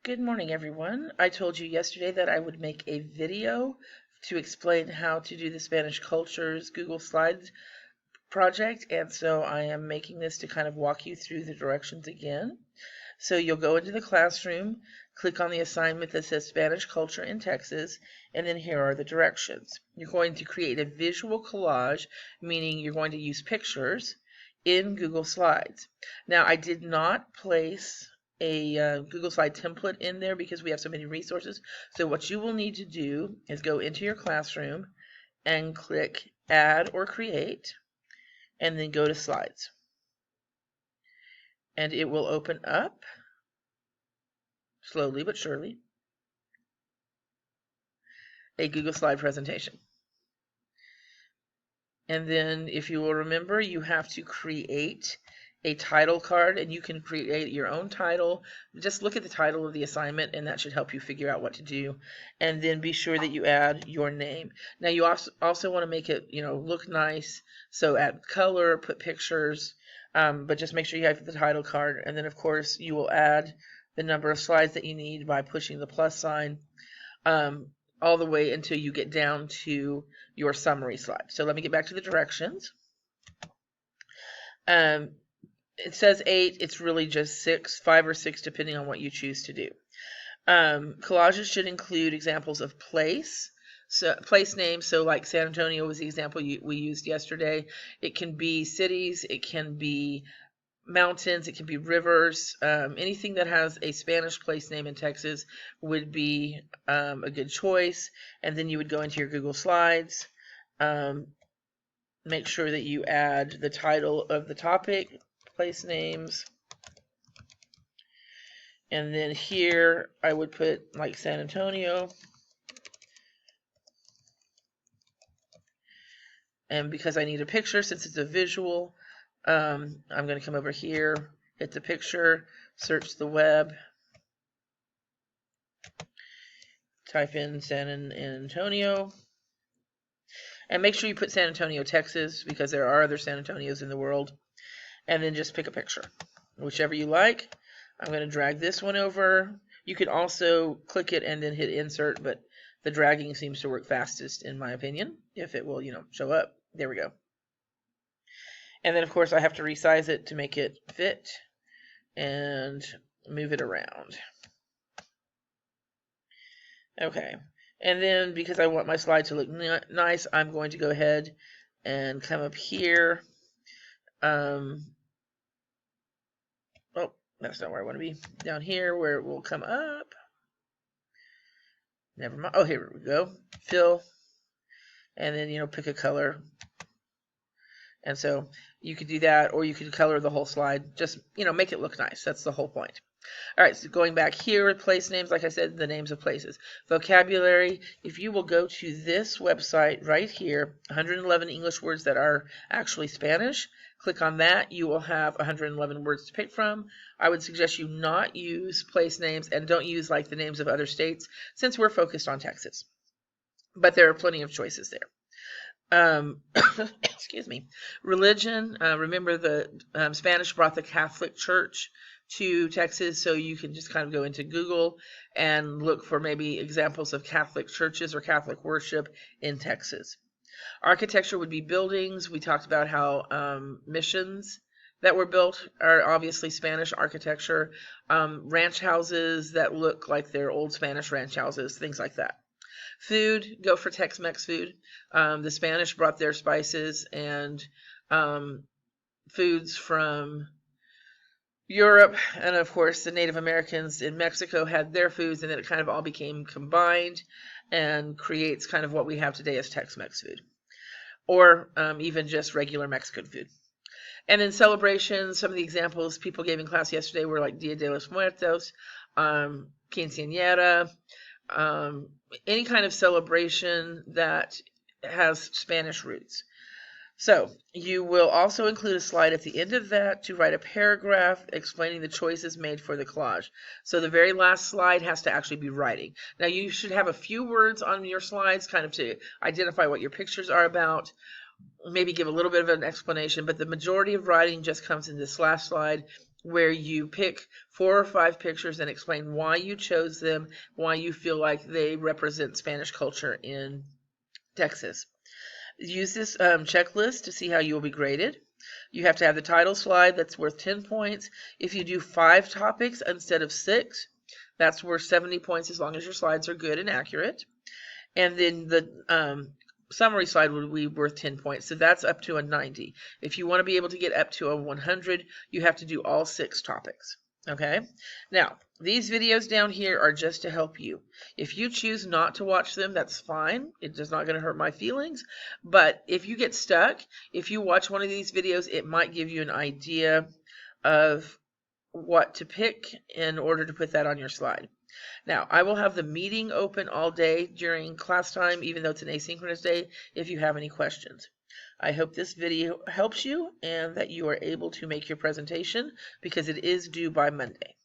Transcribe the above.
Good morning, everyone. I told you yesterday that I would make a video to explain how to do the Spanish Cultures Google Slides project, and so I am making this to kind of walk you through the directions again. So you'll go into the classroom, click on the assignment that says Spanish Culture in Texas, and then here are the directions. You're going to create a visual collage, meaning you're going to use pictures in Google Slides. Now, I did not place a Google Slide template in there because we have so many resources. So what you will need to do is go into your classroom and click Add or Create, and then go to Slides. And it will open up, slowly but surely, a Google Slide presentation. And then, if you will remember, you have to create a title card, and you can create your own title. Just look at the title of the assignment, and that should help you figure out what to do. And then be sure that you add your name. Now, you also want to make it, look nice. So add color, put pictures, but just make sure you have the title card. And then, of course, you will add the number of slides that you need by pushing the plus sign. All the way until you get down to your summary slide. So let me get back to the directions. It says 8. It's really just 6, 5 or 6, depending on what you choose to do. Collages should include examples of place names. So like San Antonio was the example we used yesterday. It can be cities. It can be mountains, it can be rivers, anything that has a Spanish place name in Texas would be a good choice. And then you would go into your Google Slides, make sure that you add the title of the topic, place names, and then here I would put like San Antonio. And because I need a picture, since it's a visual, I'm going to come over here, hit the picture, search the web, type in San Antonio, and make sure you put San Antonio, Texas, because there are other San Antonios in the world, and then just pick a picture, whichever you like. I'm going to drag this one over. You can also click it and then hit insert, but the dragging seems to work fastest in my opinion, if it will, show up. There we go. And then, of course, I have to resize it to make it fit and move it around. Okay. And then, because I want my slide to look nice, I'm going to go ahead and come up here. Oh, that's not where I want to be. Down here where it will come up. Never mind. Oh, here we go. Fill. And then, pick a color. And so you could do that, or you could color the whole slide. Just, make it look nice. That's the whole point. All right, so going back here with place names, like I said, the names of places. Vocabulary, if you will go to this website right here, 111 English words that are actually Spanish, click on that. You will have 111 words to pick from. I would suggest you not use place names and don't use like the names of other states since we're focused on Texas. But there are plenty of choices there. Excuse me. Religion. Remember the Spanish brought the Catholic Church to Texas, so you can just kind of go into Google and look for maybe examples of Catholic churches or Catholic worship in Texas. Architecture would be buildings. We talked about how missions that were built are obviously Spanish architecture. Ranch houses that look like they're old Spanish ranch houses, things like that. Food, go for Tex-Mex food. The Spanish brought their spices and foods from Europe, and of course the Native Americans in Mexico had their foods, and then it kind of all became combined and creates kind of what we have today as Tex-Mex food, or even just regular Mexican food. And then celebrations, some of the examples people gave in class yesterday were like Dia de los Muertos, quinceañera, any kind of celebration that has Spanish roots. So you will also include a slide at the end of that to write a paragraph explaining the choices made for the collage. So the very last slide has to actually be writing. Now you should have a few words on your slides kind of to identify what your pictures are about, maybe give a little bit of an explanation, but the majority of writing just comes in this last slide where you pick 4 or 5 pictures and explain why you chose them, why you feel like they represent Spanish culture in Texas. Use this checklist to see how you will be graded. You have to have the title slide that's worth 10 points. If you do 5 topics instead of 6, that's worth 70 points as long as your slides are good and accurate. And then the summary slide would be worth 10 points. So that's up to a 90. If you want to be able to get up to a 100, you have to do all 6 topics. Okay? Now, these videos down here are just to help you. If you choose not to watch them, that's fine. It is not going to hurt my feelings. But if you get stuck, if you watch one of these videos, it might give you an idea of what to pick in order to put that on your slide. Now, I will have the meeting open all day during class time, even though it's an asynchronous day, if you have any questions. I hope this video helps you and that you are able to make your presentation because it is due by Monday.